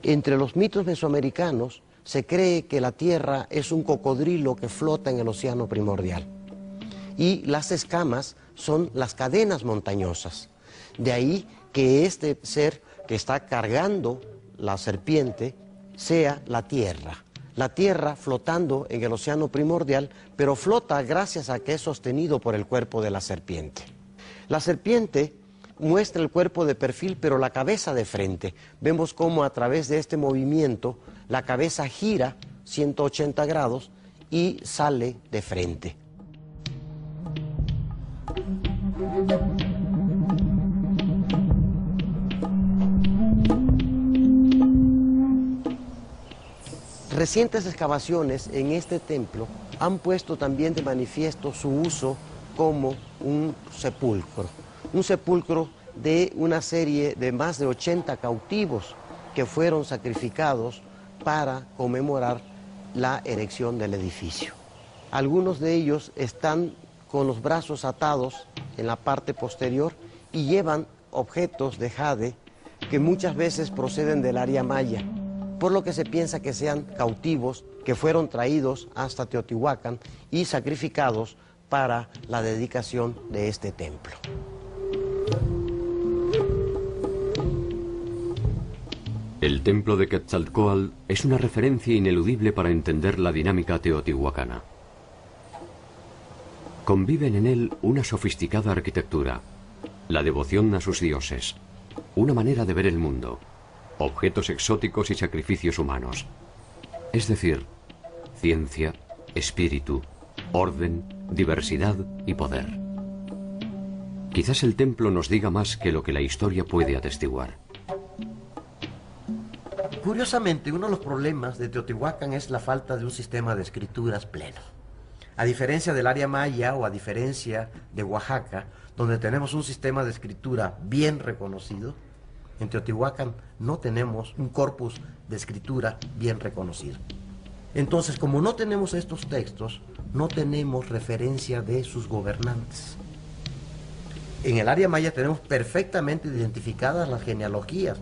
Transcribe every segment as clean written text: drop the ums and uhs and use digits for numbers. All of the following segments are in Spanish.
Entre los mitos mesoamericanos se cree que la Tierra es un cocodrilo que flota en el océano primordial. Y las escamas son las cadenas montañosas. De ahí que este ser que está cargando la serpiente sea la Tierra. La Tierra flotando en el océano primordial, pero flota gracias a que es sostenido por el cuerpo de la serpiente. La serpiente muestra el cuerpo de perfil, pero la cabeza de frente. Vemos cómo a través de este movimiento la cabeza gira 180 grados y sale de frente. Recientes excavaciones en este templo han puesto también de manifiesto su uso como un sepulcro de una serie de más de 80 cautivos que fueron sacrificados para conmemorar la erección del edificio. Algunos de ellos están con los brazos atados en la parte posterior y llevan objetos de jade que muchas veces proceden del área maya, por lo que se piensa que sean cautivos que fueron traídos hasta Teotihuacán y sacrificados para la dedicación de este templo. El templo de Quetzalcóatl es una referencia ineludible para entender la dinámica teotihuacana. Conviven en él una sofisticada arquitectura, la devoción a sus dioses, una manera de ver el mundo, objetos exóticos y sacrificios humanos. Es decir, ciencia, espíritu, orden, diversidad y poder. Quizás el templo nos diga más que lo que la historia puede atestiguar. Curiosamente, uno de los problemas de Teotihuacán es la falta de un sistema de escrituras pleno. A diferencia del área maya o a diferencia de Oaxaca, donde tenemos un sistema de escritura bien reconocido, en Teotihuacán no tenemos un corpus de escritura bien reconocido. Entonces, como no tenemos estos textos, no tenemos referencia de sus gobernantes. En el área maya tenemos perfectamente identificadas las genealogías.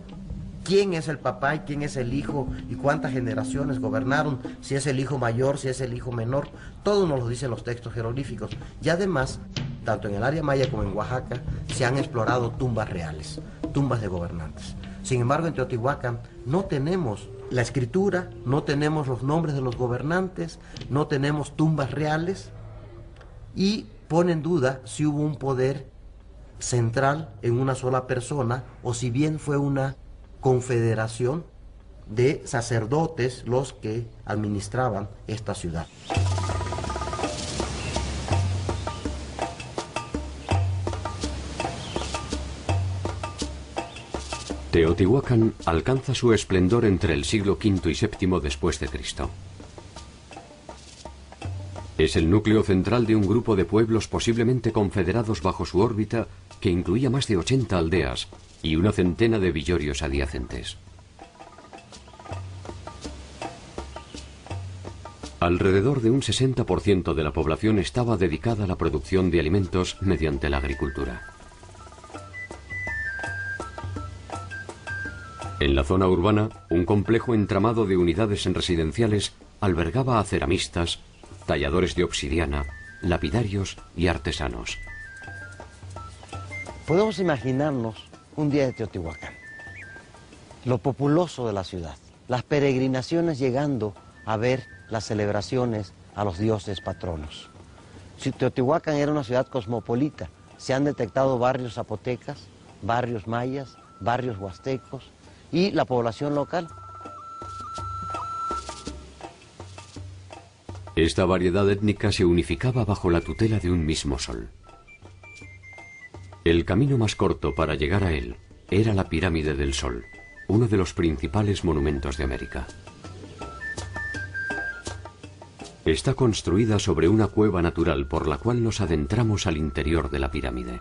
Quién es el papá y quién es el hijo y cuántas generaciones gobernaron, si es el hijo mayor, si es el hijo menor, todo nos lo dicen los textos jeroglíficos. Y además, tanto en el área maya como en Oaxaca, se han explorado tumbas reales, tumbas de gobernantes. Sin embargo, en Teotihuacán no tenemos la escritura, no tenemos los nombres de los gobernantes, no tenemos tumbas reales y pone en duda si hubo un poder central en una sola persona o si bien fue una confederación de sacerdotes los que administraban esta ciudad. Teotihuacán alcanza su esplendor entre el siglo V y VII después de Cristo. Es el núcleo central de un grupo de pueblos posiblemente confederados bajo su órbita que incluía más de 80 aldeas y una centena de villorios adyacentes. Alrededor de un 60% de la población estaba dedicada a la producción de alimentos mediante la agricultura. En la zona urbana, un complejo entramado de unidades residenciales albergaba a ceramistas, talladores de obsidiana, lapidarios y artesanos. Podemos imaginarnos un día de Teotihuacán, lo populoso de la ciudad, las peregrinaciones llegando a ver las celebraciones a los dioses patronos. Si Teotihuacán era una ciudad cosmopolita, se han detectado barrios zapotecas, barrios mayas, barrios huastecos y la población local. Esta variedad étnica se unificaba bajo la tutela de un mismo sol. El camino más corto para llegar a él era la Pirámide del Sol, uno de los principales monumentos de América. Está construida sobre una cueva natural por la cual nos adentramos al interior de la pirámide.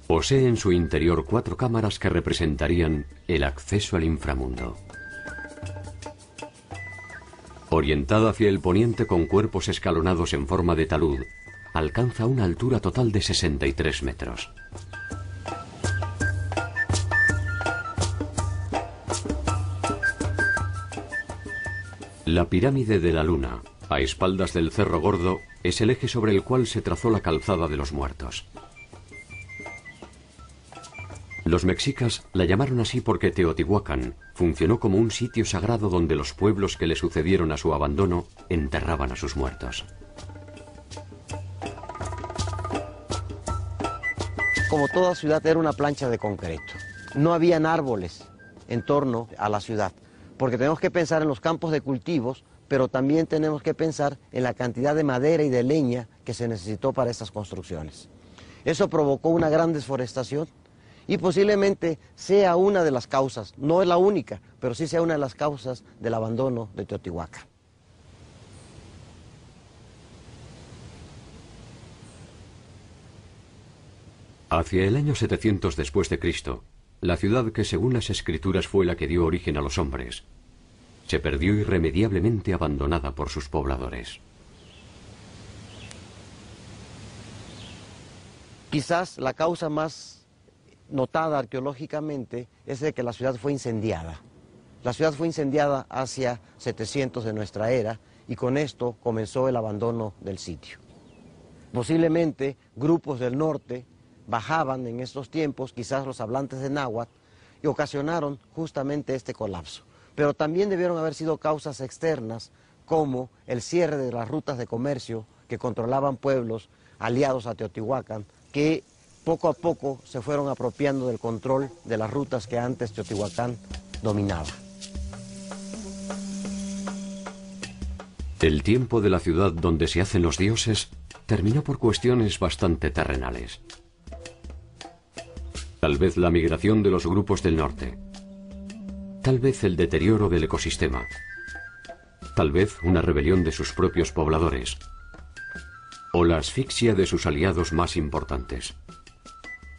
Posee en su interior 4 cámaras que representarían el acceso al inframundo. Orientada hacia el poniente con cuerpos escalonados en forma de talud, alcanza una altura total de 63 metros. La pirámide de la Luna, a espaldas del Cerro Gordo, es el eje sobre el cual se trazó la calzada de los muertos. Los mexicas la llamaron así porque Teotihuacán funcionó como un sitio sagrado donde los pueblos que le sucedieron a su abandono enterraban a sus muertos. Como toda ciudad era una plancha de concreto. No habían árboles en torno a la ciudad, porque tenemos que pensar en los campos de cultivos, pero también tenemos que pensar en la cantidad de madera y de leña que se necesitó para estas construcciones. Eso provocó una gran desforestación y posiblemente sea una de las causas, no es la única, pero sí sea una de las causas del abandono de Teotihuacán. Hacia el año 700 después de Cristo, la ciudad que según las escrituras fue la que dio origen a los hombres, se perdió irremediablemente abandonada por sus pobladores. Quizás la causa más notada arqueológicamente es de que la ciudad fue incendiada. La ciudad fue incendiada hacia 700 de nuestra era y con esto comenzó el abandono del sitio. Posiblemente grupos del norte bajaban en estos tiempos, quizás los hablantes de náhuatl, y ocasionaron justamente este colapso. Pero también debieron haber sido causas externas, como el cierre de las rutas de comercio que controlaban pueblos aliados a Teotihuacán, que poco a poco se fueron apropiando del control de las rutas que antes Teotihuacán dominaba. El tiempo de la ciudad donde se hacen los dioses terminó por cuestiones bastante terrenales. Tal vez la migración de los grupos del norte. Tal vez el deterioro del ecosistema. Tal vez una rebelión de sus propios pobladores. O la asfixia de sus aliados más importantes.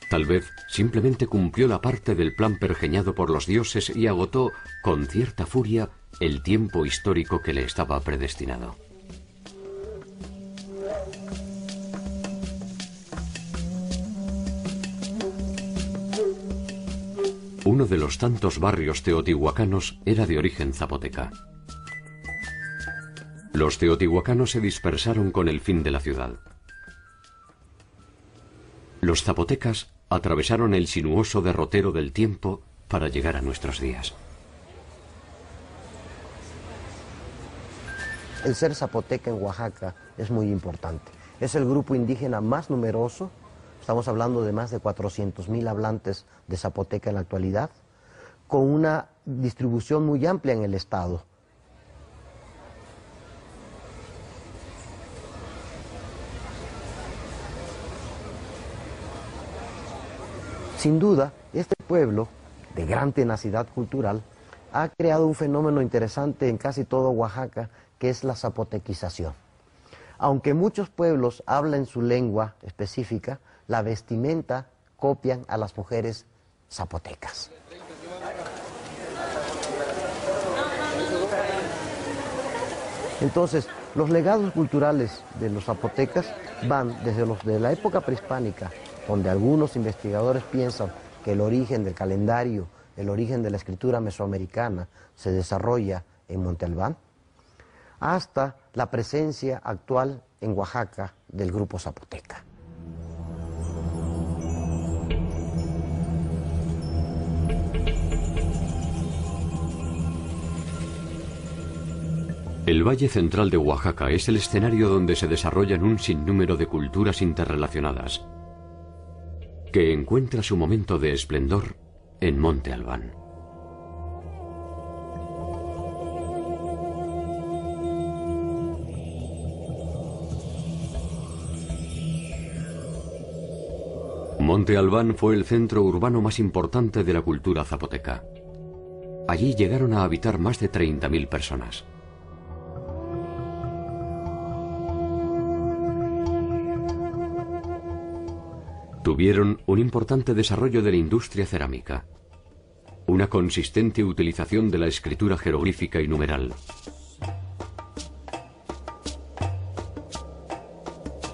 Tal vez simplemente cumplió la parte del plan pergeñado por los dioses y agotó, con cierta furia, el tiempo histórico que le estaba predestinado. Uno de los tantos barrios teotihuacanos era de origen zapoteca. Los teotihuacanos se dispersaron con el fin de la ciudad. Los zapotecas atravesaron el sinuoso derrotero del tiempo para llegar a nuestros días. El ser zapoteca en Oaxaca es muy importante. Es el grupo indígena más numeroso. Estamos hablando de más de 400,000 hablantes de zapoteca en la actualidad, con una distribución muy amplia en el estado. Sin duda, este pueblo, de gran tenacidad cultural, ha creado un fenómeno interesante en casi todo Oaxaca, que es la zapotequización. Aunque muchos pueblos hablan su lengua específica, la vestimenta copian a las mujeres zapotecas. Entonces, los legados culturales de los zapotecas van desde los de la época prehispánica, donde algunos investigadores piensan que el origen del calendario, el origen de la escritura mesoamericana se desarrolla en Monte Albán, hasta la presencia actual en Oaxaca del grupo zapoteca. El Valle Central de Oaxaca es el escenario donde se desarrollan un sinnúmero de culturas interrelacionadas, que encuentra su momento de esplendor en Monte Albán. Monte Albán fue el centro urbano más importante de la cultura zapoteca. Allí llegaron a habitar más de 30.000 personas. Tuvieron un importante desarrollo de la industria cerámica, una consistente utilización de la escritura jeroglífica y numeral,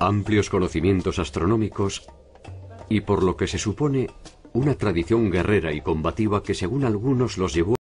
amplios conocimientos astronómicos y, por lo que se supone, una tradición guerrera y combativa que según algunos los llevó